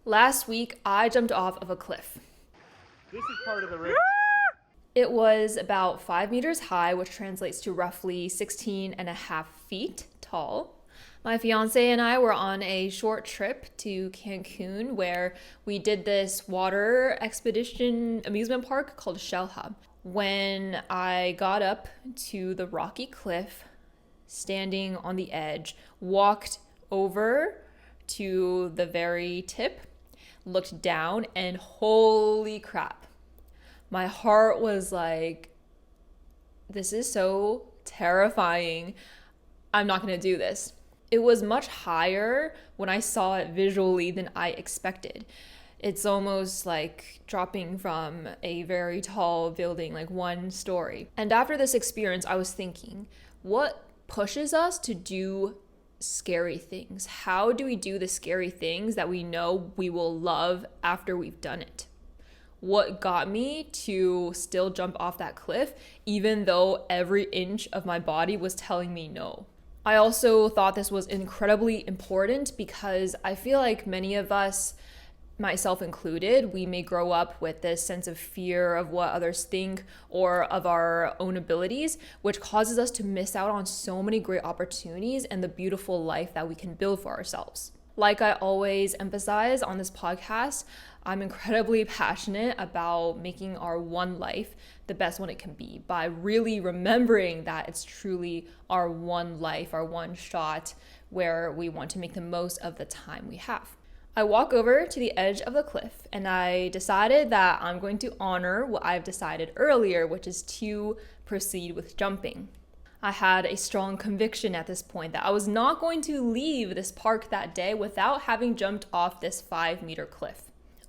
Last week, I jumped off of a cliff. This is part of the river. It was about 5 meters high, which translates to roughly 16 and a half feet tall. My fiance and I were on a short trip to Cancun where we did this water expedition amusement park called Shell Hub. When I got up to the rocky cliff, standing on the edge, walked over to the very tip, looked down, and holy crap. My heart was like, this is so terrifying. I'm not going to do this. It was much higher when I saw it visually than I expected. It's almost like dropping from a very tall building, like 1 story. And after this experience, I was thinking, what pushes us to do scary things? How do we do the scary things that we know we will love after we've done it? What got me to still jump off that cliff, even though every inch of my body was telling me no? I also thought this was incredibly important because I feel like many of us, myself included, we may grow up with this sense of fear of what others think or of our own abilities, which causes us to miss out on so many great opportunities and the beautiful life that we can build for ourselves. Like I always emphasize on this podcast, I'm incredibly passionate about making our one life the best one it can be by really remembering that it's truly our one life, our one shot, where we want to make the most of the time we have. I walk over to the edge of the cliff and I decided that I'm going to honor what I've decided earlier, which is to proceed with jumping. I had a strong conviction at this point that I was not going to leave this park that day without having jumped off this 5-meter cliff.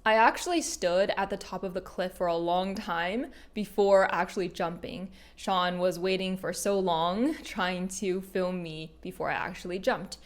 I actually stood at the top of the cliff for a long time before actually jumping. Sean was waiting for so long trying to film me before I actually jumped.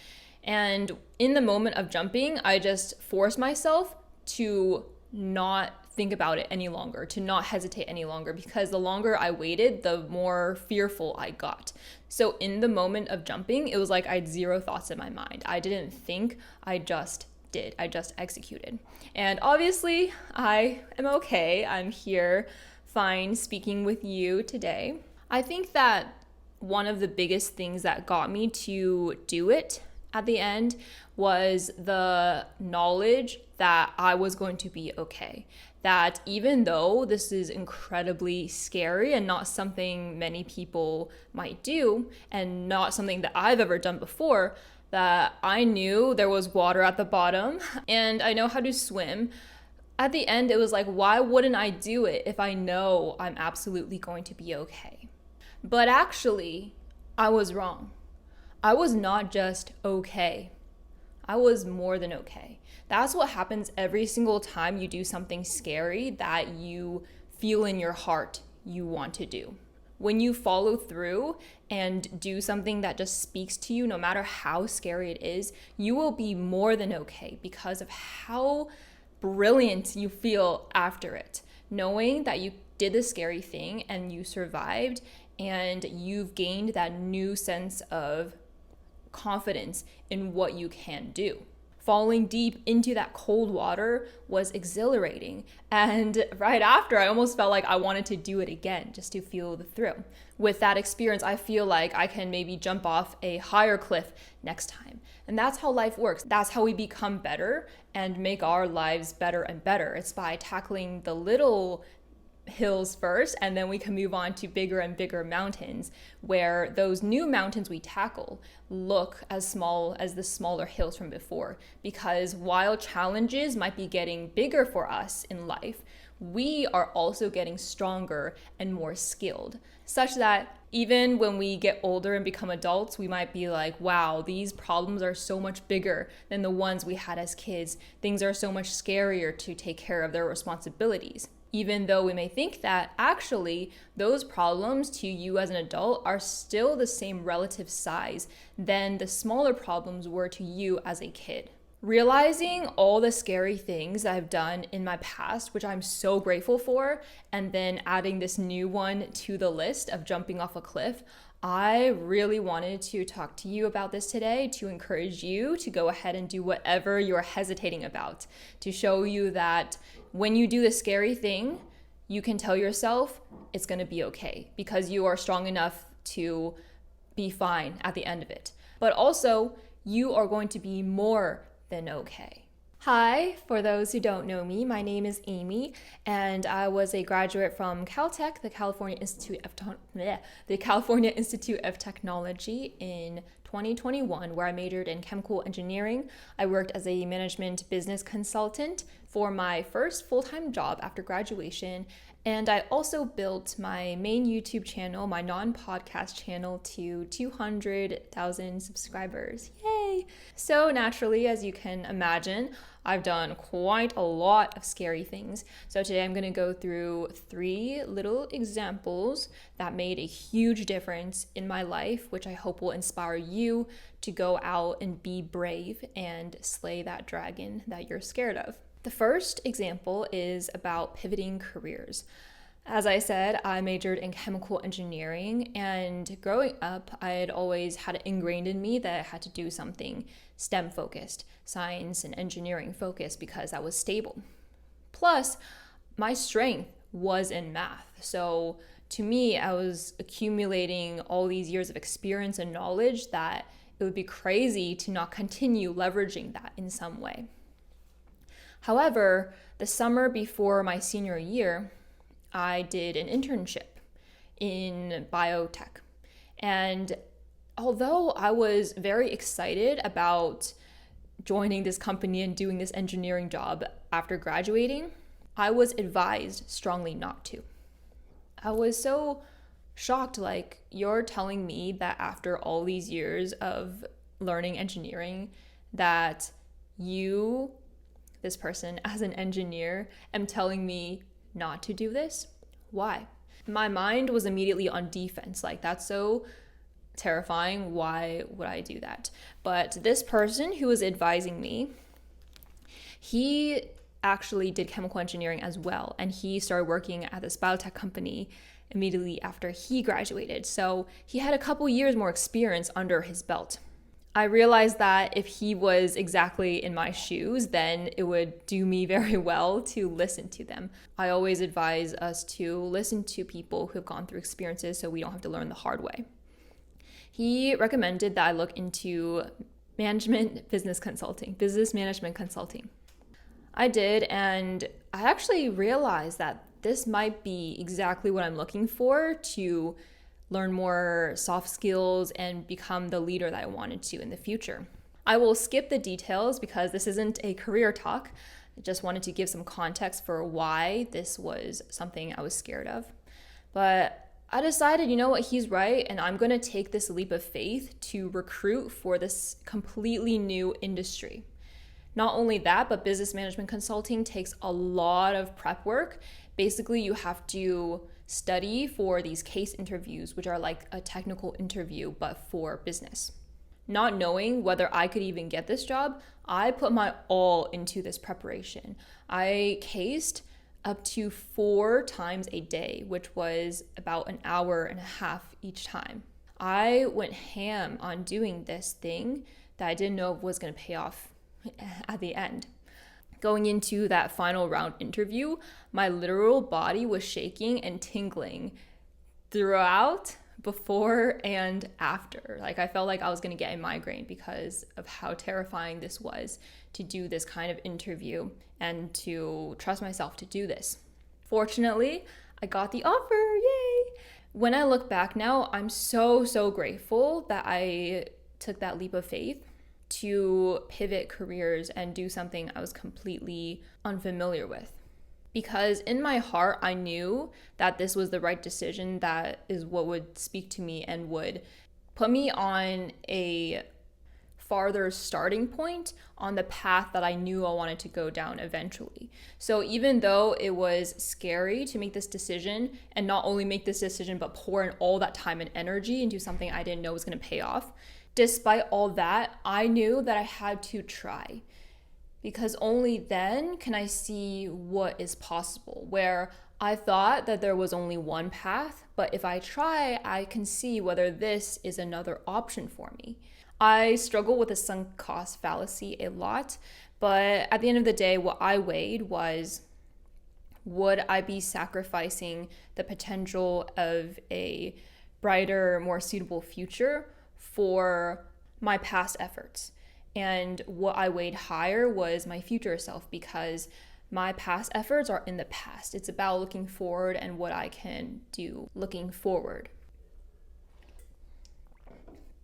And in the moment of jumping, I just forced myself to not think about it any longer, to not hesitate any longer, because the longer I waited, the more fearful I got. So in the moment of jumping, it was like I had zero thoughts in my mind. I didn't think, I just did. I just executed. And obviously, I am okay. I'm here, fine, speaking with you today. I think that one of the biggest things that got me to do it at the end was the knowledge that I was going to be okay. That even though this is incredibly scary and not something many people might do, and not something that I've ever done before, that I knew there was water at the bottom and I know how to swim. At the end, it was like, why wouldn't I do it if I know I'm absolutely going to be okay? But actually, I was wrong. I was not just okay. I was more than okay. That's what happens every single time you do something scary that you feel in your heart you want to do. When you follow through and do something that just speaks to you, no matter how scary it is, you will be more than okay because of how brilliant you feel after it. Knowing that you did the scary thing and you survived and you've gained that new sense of confidence in what you can do. Falling deep into that cold water was exhilarating. And right after, I almost felt like I wanted to do it again just to feel the thrill. With that experience, I feel like I can maybe jump off a higher cliff next time. And that's how life works. That's how we become better and make our lives better and better. It's by tackling the little hills first, and then we can move on to bigger and bigger mountains, where those new mountains we tackle look as small as the smaller hills from before. Because while challenges might be getting bigger for us in life, we are also getting stronger and more skilled, such that even when we get older and become adults, we might be like, wow, these problems are so much bigger than the ones we had as kids. Things are so much scarier to take care of their responsibilities. Even though we may think that, actually, those problems to you as an adult are still the same relative size than the smaller problems were to you as a kid. Realizing all the scary things I've done in my past, which I'm so grateful for, and then adding this new one to the list of jumping off a cliff, I really wanted to talk to you about this today to encourage you to go ahead and do whatever you're hesitating about, to show you that when you do the scary thing, you can tell yourself it's going to be okay because you are strong enough to be fine at the end of it. But also, you are going to be more than okay. Hi, for those who don't know me, my name is Amy, and I was a graduate from Caltech, the California Institute of Technology in 2021, where I majored in chemical engineering. I worked as a management business consultant for my first full-time job after graduation, and I also built my main YouTube channel, my non-podcast channel, to 200,000 subscribers. Yay! So naturally, as you can imagine, I've done quite a lot of scary things. So today I'm going to go through 3 little examples that made a huge difference in my life, which I hope will inspire you to go out and be brave and slay that dragon that you're scared of. The first example is about pivoting careers. As I said, I majored in chemical engineering, and growing up, I had always had it ingrained in me that I had to do something STEM focused, science and engineering focused, because that was stable. Plus, my strength was in math. So to me, I was accumulating all these years of experience and knowledge that it would be crazy to not continue leveraging that in some way. However, the summer before my senior year, I did an internship in biotech. And although I was very excited about joining this company and doing this engineering job after graduating, I was advised strongly not to. I was so shocked, like, you're telling me that after all these years of learning engineering that you, this person as an engineer, am telling me not to do this? Why? My mind was immediately on defense. Like, that's so terrifying. Why would I do that? But this person who was advising me, he actually did chemical engineering as well. And he started working at this biotech company immediately after he graduated. So he had a couple years more experience under his belt. I realized that if he was exactly in my shoes, then it would do me very well to listen to them. I always advise us to listen to people who have gone through experiences so we don't have to learn the hard way. He recommended that I look into business management consulting. I did, and I actually realized that this might be exactly what I'm looking for to learn more soft skills and become the leader that I wanted to in the future. I will skip the details because this isn't a career talk. I just wanted to give some context for why this was something I was scared of. But I decided, you know what, he's right, and I'm going to take this leap of faith to recruit for this completely new industry. Not only that, but business management consulting takes a lot of prep work. Basically, you have to study for these case interviews, which are like a technical interview, but for business. Not knowing whether I could even get this job, I put my all into this preparation. I cased up to 4 times a day, which was about an hour and a half each time. I went ham on doing this thing that I didn't know was going to pay off at the end. Going into that final round interview, my literal body was shaking and tingling throughout, before, and after. Like, I felt like I was going to get a migraine because of how terrifying this was to do this kind of interview and to trust myself to do this. Fortunately, I got the offer. Yay! When I look back now, I'm so grateful that I took that leap of faith to pivot careers and do something I was completely unfamiliar with. Because in my heart, I knew that this was the right decision, that is what would speak to me and would put me on a farther starting point on the path that I knew I wanted to go down eventually. So even though it was scary to make this decision, and not only make this decision, but pour in all that time and energy into something I didn't know was going to pay off, despite all that, I knew that I had to try. because only then can I see what is possible. Where I thought that there was only one path, but if I try, I can see whether this is another option for me. I struggle with the sunk cost fallacy a lot, but at the end of the day, what I weighed was, would I be sacrificing the potential of a brighter, more suitable future for my past efforts? And what I weighed higher was my future self, because my past efforts are in the past. It's about looking forward and what I can do looking forward.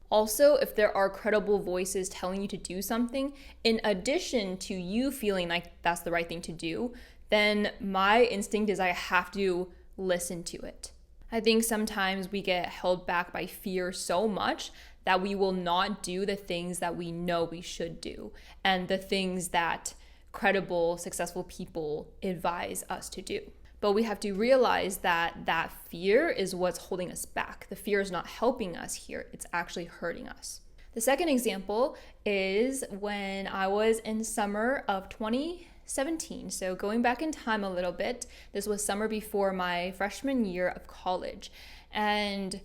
Also, if there are credible voices telling you to do something, in addition to you feeling like that's the right thing to do, then my instinct is I have to listen to it. I think sometimes we get held back by fear so much that we will not do the things that we know we should do and the things that credible, successful people advise us to do. But we have to realize that that fear is what's holding us back. The fear is not helping us here, it's actually hurting us. The second example is when I was in summer of 2017. So going back in time a little bit, this was summer before my freshman year of college. And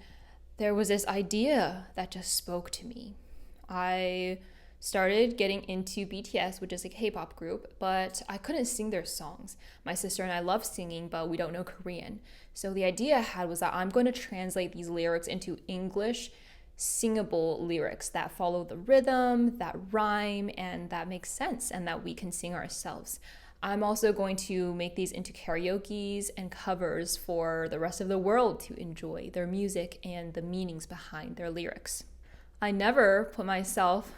there was this idea that just spoke to me. I started getting into BTS, which is a K-pop group, but I couldn't sing their songs. My sister and I love singing, but we don't know Korean. So the idea I had was that I'm going to translate these lyrics into English singable lyrics that follow the rhythm, that rhyme, and that makes sense, and that we can sing ourselves. I'm also going to make these into karaoke's and covers for the rest of the world to enjoy their music and the meanings behind their lyrics. I never put myself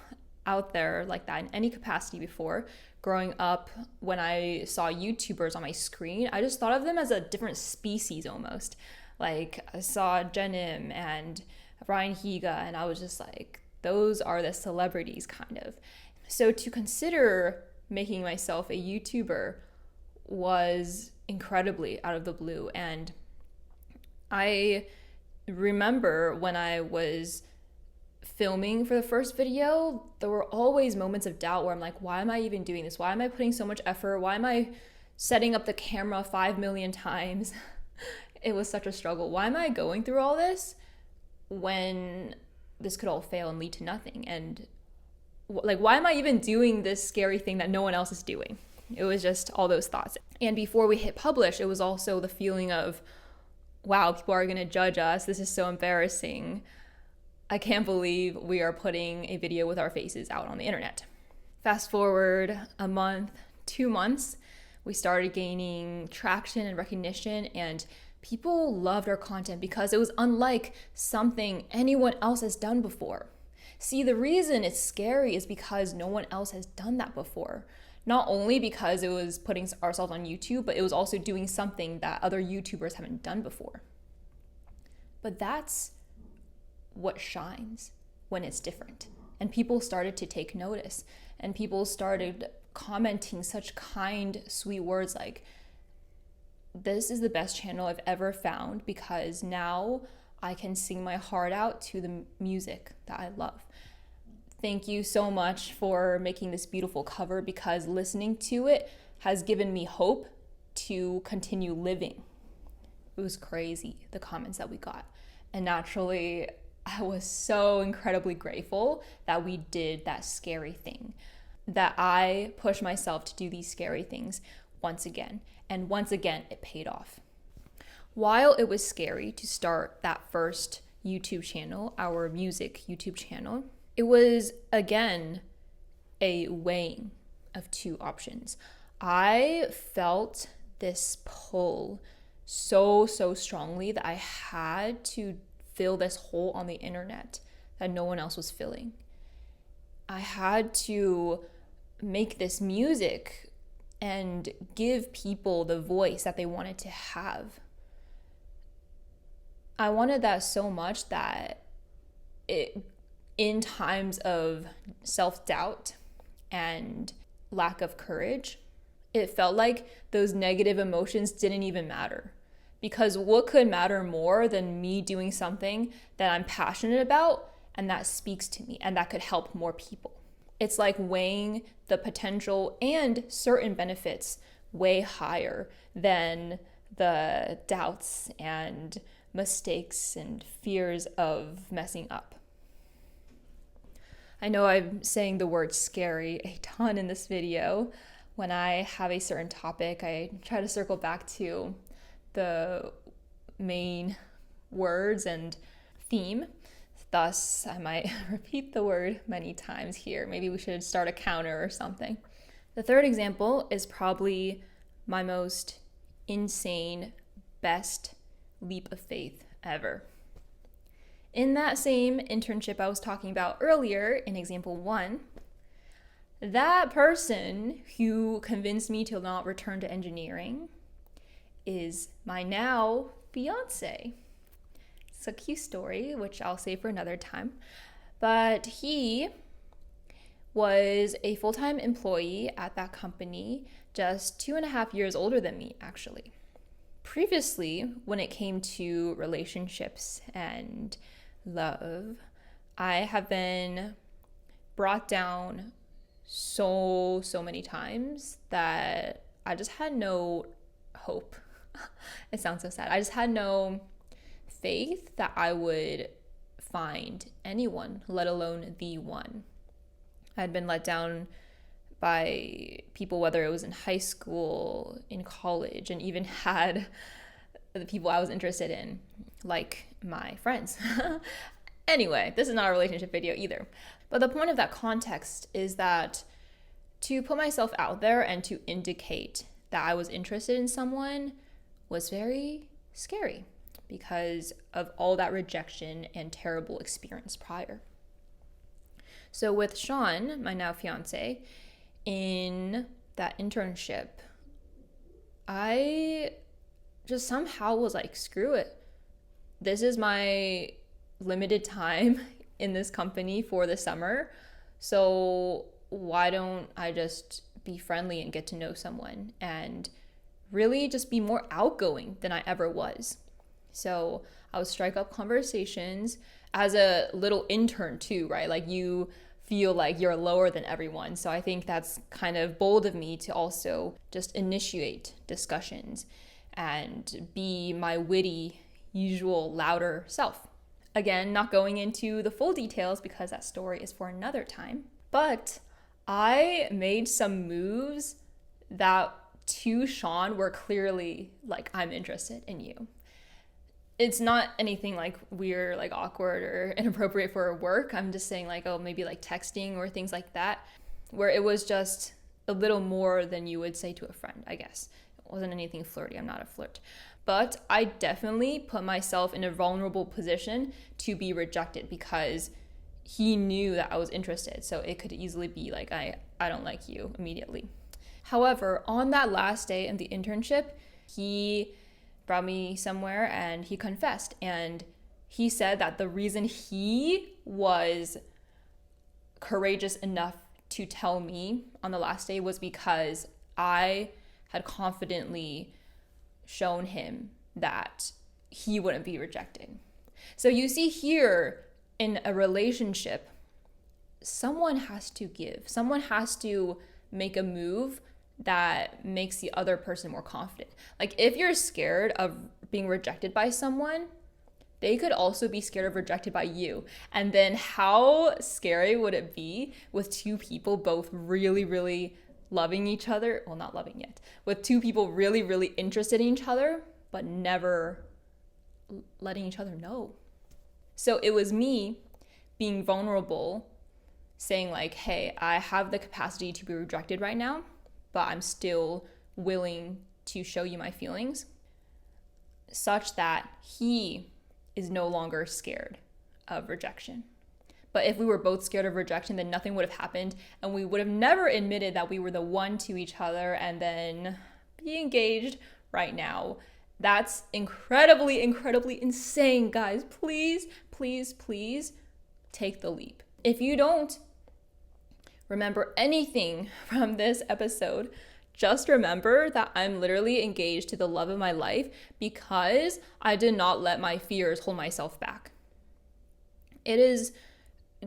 out there like that in any capacity before. Growing up, when I saw YouTubers on my screen, I just thought of them as a different species almost. Like I saw Jenim and Ryan Higa, and I was just like, those are the celebrities kind of. So to consider making myself a YouTuber was incredibly out of the blue. And I remember when I was filming for the first video, there were always moments of doubt where I'm like, why am I even doing this? Why am I putting so much effort? Why am I setting up the camera 5 million times? It was such a struggle. Why am I going through all this when this could all fail and lead to nothing? And like, why am I even doing this scary thing that no one else is doing? It was just all those thoughts. And before we hit publish, it was also the feeling of, wow, people are going to judge us. This is so embarrassing. I can't believe we are putting a video with our faces out on the internet. Fast forward a month, 2 months, we started gaining traction and recognition, and people loved our content because it was unlike something anyone else has done before. See, the reason it's scary is because no one else has done that before. Not only because it was putting ourselves on YouTube, but it was also doing something that other YouTubers haven't done before. But that's what shines when it's different. And people started to take notice, and people started commenting such kind, sweet words like, this is the best channel I've ever found because now I can sing my heart out to the music that I love. Thank you so much for making this beautiful cover, because listening to it has given me hope to continue living. It was crazy, the comments that we got. And naturally, I was so incredibly grateful that we did that scary thing, that I pushed myself to do these scary things once again. And once again, it paid off. While it was scary to start that first YouTube channel, our music YouTube channel, it was, again, a weighing of two options. I felt this pull so strongly that I had to fill this hole on the internet that no one else was filling. I had to make this music and give people the voice that they wanted to have. I wanted that so much that in times of self-doubt and lack of courage, it felt like those negative emotions didn't even matter. Because what could matter more than me doing something that I'm passionate about and that speaks to me and that could help more people? It's like weighing the potential and certain benefits way higher than the doubts and mistakes and fears of messing up. I know I'm saying the word scary a ton in this video. When I have a certain topic, I try to circle back to the main words and theme. Thus, I might repeat the word many times here. Maybe we should start a counter or something. The third example is probably my most insane, best leap of faith ever. In that same internship I was talking about earlier, in example 1, that person who convinced me to not return to engineering is my now fiance. It's a cute story, which I'll save for another time. But he was a full-time employee at that company, just 2.5 years older than me, actually. Previously, when it came to relationships and love, I have been brought down so many times that I just had no hope. It sounds so sad. I just had no faith that I would find anyone, let alone the one. I'd been let down by people, whether it was in high school, in college, and even had the people I was interested in, like my friends. Anyway, this is not a relationship video either. But the point of that context is that to put myself out there and to indicate that I was interested in someone was very scary because of all that rejection and terrible experience prior. So with Sean, my now fiance, in that internship, I just somehow was like, screw it. This is my limited time in this company for the summer. So why don't I just be friendly and get to know someone and really just be more outgoing than I ever was? So I would strike up conversations as a little intern too, right? Like you feel like you're lower than everyone. So I think that's kind of bold of me to also just initiate discussions and be my witty, usual, louder self. Again, not going into the full details because that story is for another time. But I made some moves that to Sean were clearly like, I'm interested in you. It's not anything like weird, like awkward or inappropriate for work. I'm just saying like, oh, maybe like texting or things like that, where it was just a little more than you would say to a friend, I guess. It wasn't anything flirty. I'm not a flirt. But I definitely put myself in a vulnerable position to be rejected because he knew that I was interested. So it could easily be like, I don't like you immediately. However, on that last day in the internship, he brought me somewhere and he confessed. And he said that the reason he was courageous enough to tell me on the last day was because I had confidently shown him that he wouldn't be rejected. So you see here in a relationship, someone has to give. Someone has to make a move that makes the other person more confident. Like if you're scared of being rejected by someone, they could also be scared of rejected by you. And then how scary would it be with two people both really loving each other? Well, not loving yet. With two people really interested in each other, but never letting each other know. So it was me being vulnerable, saying like, hey, I have the capacity to be rejected right now, but I'm still willing to show you my feelings, such that he is no longer scared of rejection. But if we were both scared of rejection, then nothing would have happened, and we would have never admitted that we were the one to each other and then be engaged right now. That's incredibly insane, guys. Please take the leap. If you don't remember anything from this episode, just remember that I'm literally engaged to the love of my life because I did not let my fears hold myself back. It is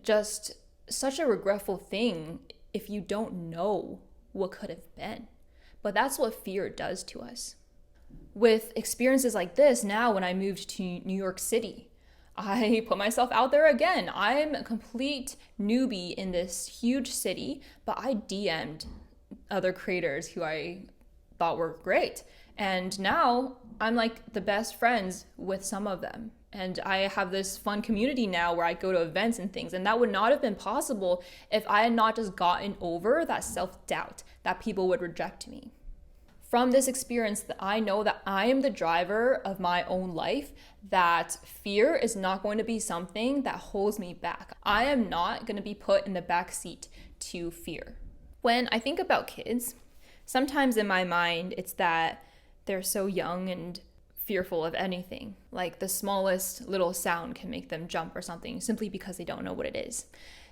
just such a regretful thing if you don't know what could have been. But that's what fear does to us. With experiences like this, now when I moved to New York City, I put myself out there again. I'm a complete newbie in this huge city, but I DM'd other creators who I thought were great. And now I'm like the best friends with some of them. And I have this fun community now where I go to events and things. And that would not have been possible if I had not just gotten over that self-doubt that people would reject me. From this experience, that I know that I am the driver of my own life, that fear is not going to be something that holds me back. I am not going to be put in the back seat to fear. When I think about kids, sometimes in my mind, it's that they're so young and fearful of anything. Like the smallest little sound can make them jump or something simply because they don't know what it is.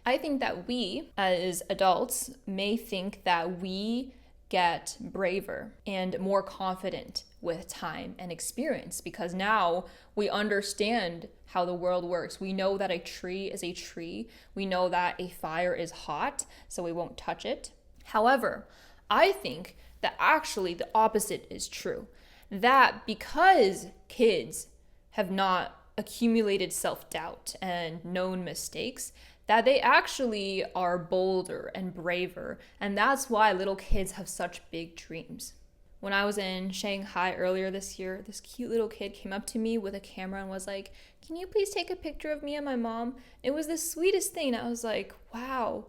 I think that we, as adults, may think that we get braver and more confident with time and experience because now we understand how the world works. We know that a tree is a tree. We know that a fire is hot, so we won't touch it. However, I think that actually the opposite is true. That because kids have not accumulated self-doubt and known mistakes, that they actually are bolder and braver. And that's why little kids have such big dreams. When I was in Shanghai earlier this year, this cute little kid came up to me with a camera and was like, "Can you please take a picture of me and my mom?" It was the sweetest thing. I was like, wow,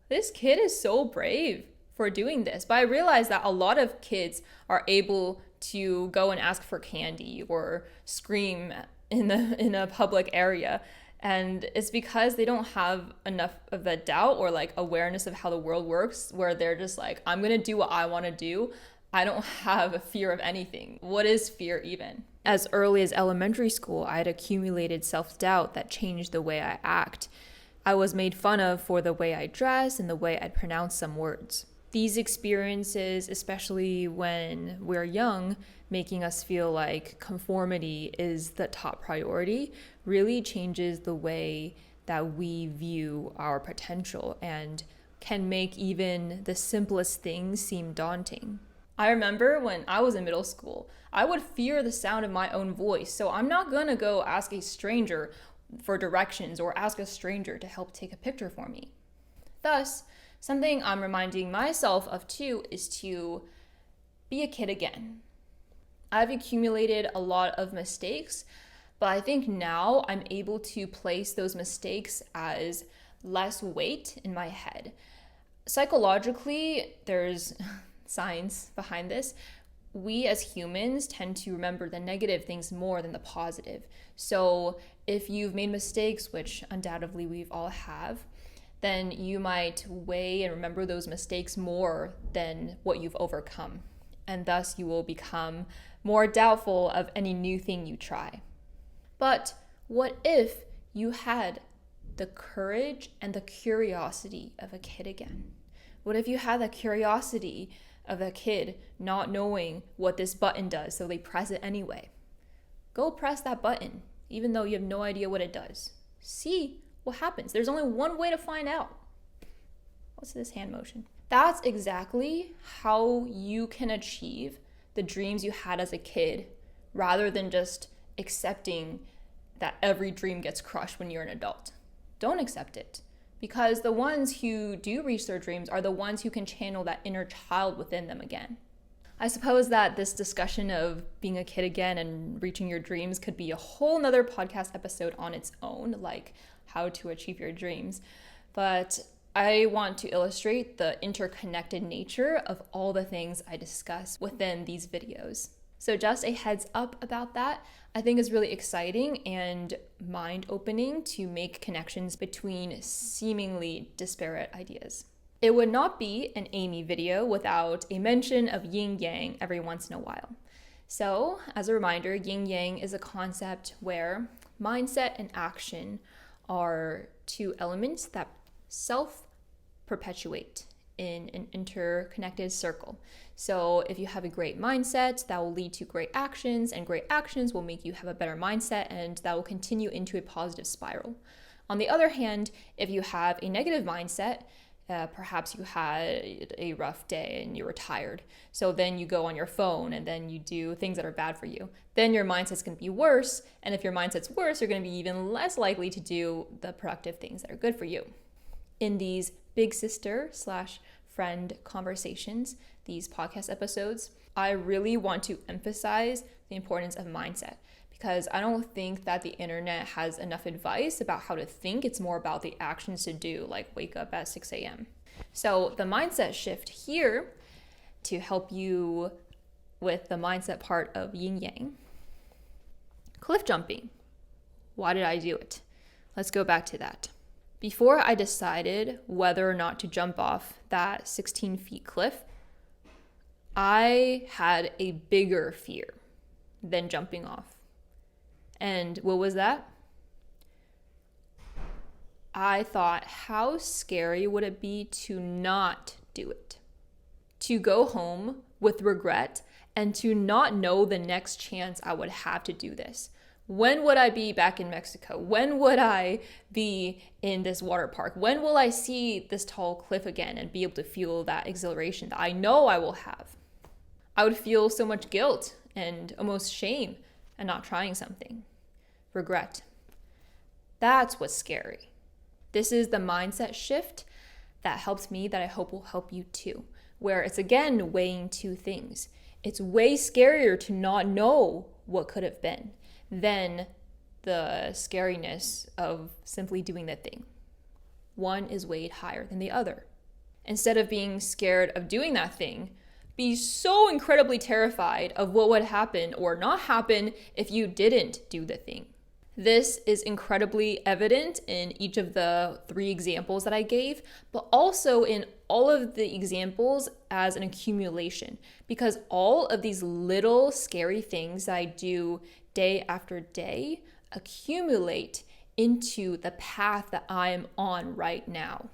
this kid is so brave for doing this. But I realized that a lot of kids are able to go and ask for candy or scream in a public area. And it's because they don't have enough of that doubt or like awareness of how the world works, where they're just like, I'm going to do what I want to do. I don't have a fear of anything. What is fear even? As early as elementary school, I had accumulated self-doubt that changed the way I act. I was made fun of for the way I dress and the way I'd pronounce some words. These experiences, especially when we're young, making us feel like conformity is the top priority, really changes the way that we view our potential and can make even the simplest things seem daunting. I remember when I was in middle school, I would fear the sound of my own voice, so I'm not gonna go ask a stranger for directions or ask a stranger to help take a picture for me. Thus, something I'm reminding myself of too is to be a kid again. I've accumulated a lot of mistakes, but I think now I'm able to place those mistakes as less weight in my head. Psychologically, there's science behind this. We as humans tend to remember the negative things more than the positive. So if you've made mistakes, which undoubtedly we've all have, then you might weigh and remember those mistakes more than what you've overcome. And thus you will become more doubtful of any new thing you try. But what if you had the courage and the curiosity of a kid again? What if you had the curiosity of a kid not knowing what this button does, so they press it anyway? Go press that button, even though you have no idea what it does. See what happens. There's only one way to find out. What's this hand motion? That's exactly how you can achieve the dreams you had as a kid, rather than just accepting that every dream gets crushed when you're an adult. Don't accept it, because the ones who do reach their dreams are the ones who can channel that inner child within them again. I suppose that this discussion of being a kid again and reaching your dreams could be a whole nother podcast episode on its own, like how to achieve your dreams. But I want to illustrate the interconnected nature of all the things I discuss within these videos. So just a heads up about that. I think is really exciting and mind-opening to make connections between seemingly disparate ideas. It would not be an Amy video without a mention of yin-yang every once in a while. So, as a reminder, yin-yang is a concept where mindset and action are two elements that self-perpetuate in an interconnected circle. So if you have a great mindset, that will lead to great actions, and great actions will make you have a better mindset, and that will continue into a positive spiral. On the other hand, if you have a negative mindset, Perhaps you had a rough day and you were tired. So then you go on your phone and then you do things that are bad for you. Then your mindset's going to be worse. And if your mindset's worse, you're going to be even less likely to do the productive things that are good for you. In these big sister / friend conversations, these podcast episodes, I really want to emphasize the importance of mindset, because I don't think that the internet has enough advice about how to think. It's more about the actions to do, like wake up at 6 a.m. So the mindset shift here to help you with the mindset part of yin yang. Cliff jumping. Why did I do it? Let's go back to that. Before I decided whether or not to jump off that 16 feet cliff, I had a bigger fear than jumping off. And what was that? I thought, how scary would it be to not do it? To go home with regret and to not know the next chance I would have to do this. When would I be back in Mexico? When would I be in this water park? When will I see this tall cliff again and be able to feel that exhilaration that I know I will have? I would feel so much guilt and almost shame at not trying something. Regret. That's what's scary. This is the mindset shift that helps me, that I hope will help you too, where it's again weighing two things. It's way scarier to not know what could have been than the scariness of simply doing the thing. One is weighed higher than the other. Instead of being scared of doing that thing, be so incredibly terrified of what would happen or not happen if you didn't do the thing. This is incredibly evident in each of the 3 examples that I gave, but also in all of the examples as an accumulation, because all of these little scary things that I do day after day accumulate into the path that I'm on right now.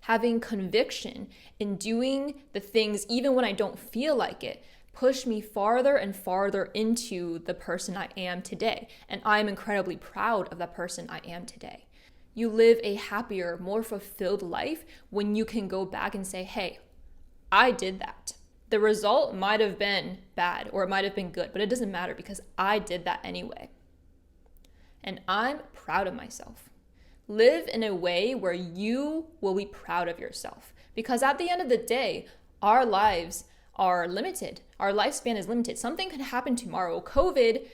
Having conviction in doing the things even when I don't feel like it push me farther and farther into the person I am today. And I'm incredibly proud of the person I am today. You live a happier, more fulfilled life when you can go back and say, hey, I did that. The result might have been bad or it might have been good, but it doesn't matter because I did that anyway. And I'm proud of myself. Live in a way where you will be proud of yourself, because at the end of the day, our lives are limited. Our lifespan is limited. Something can happen tomorrow. COVID,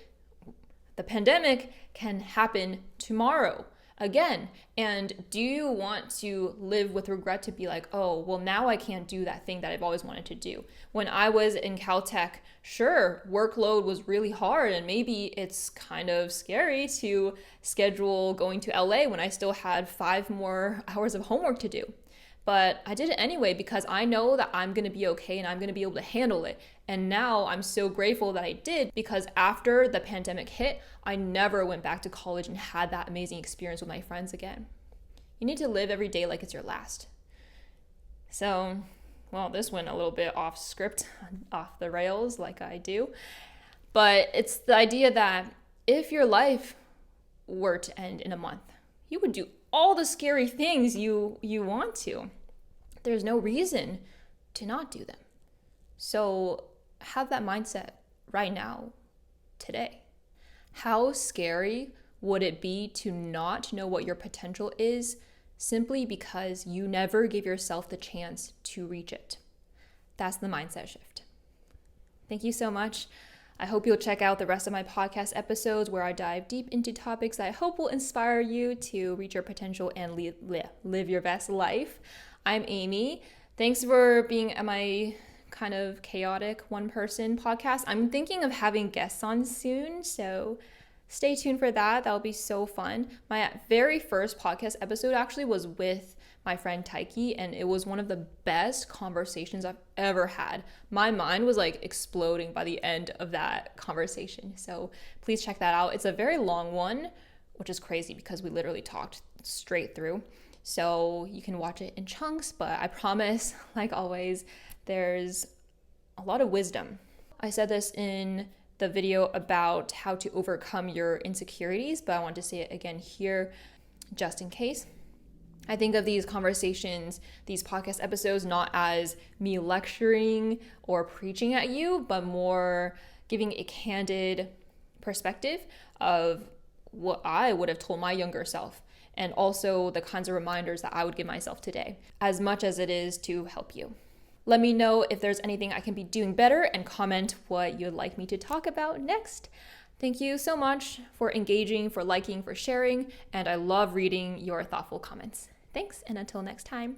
the pandemic, can happen tomorrow again. And do you want to live with regret to be like, oh, well, now I can't do that thing that I've always wanted to do? When I was in Caltech, sure, workload was really hard and maybe it's kind of scary to schedule going to LA when I still had 5 more hours of homework to do. But I did it anyway because I know that I'm going to be okay and I'm going to be able to handle it. And now I'm so grateful that I did, because after the pandemic hit, I never went back to college and had that amazing experience with my friends again. You need to live every day like it's your last. So, well, this went a little bit off script, off the rails like I do. But it's the idea that if your life were to end in a month, you would do all the scary things you want to. There's no reason to not do them. So have that mindset right now, today. How scary would it be to not know what your potential is simply because you never gave yourself the chance to reach it? That's the mindset shift. Thank you so much. I hope you'll check out the rest of my podcast episodes where I dive deep into topics that I hope will inspire you to reach your potential and live your best life. I'm Amy. Thanks for being at my kind of chaotic one-person podcast. I'm thinking of having guests on soon, so stay tuned for that. That'll be so fun. My very first podcast episode actually was with my friend Taiki, and it was one of the best conversations I've ever had. My mind was like exploding by the end of that conversation. So please check that out. It's a very long one, which is crazy because we literally talked straight through. So you can watch it in chunks, but I promise, like always, there's a lot of wisdom. I said this in the video about how to overcome your insecurities, but I want to say it again here just in case. I think of these conversations, these podcast episodes, not as me lecturing or preaching at you, but more giving a candid perspective of what I would have told my younger self, and also the kinds of reminders that I would give myself today, as much as it is to help you. Let me know if there's anything I can be doing better, and comment what you'd like me to talk about next. Thank you so much for engaging, for liking, for sharing, and I love reading your thoughtful comments. Thanks, and until next time.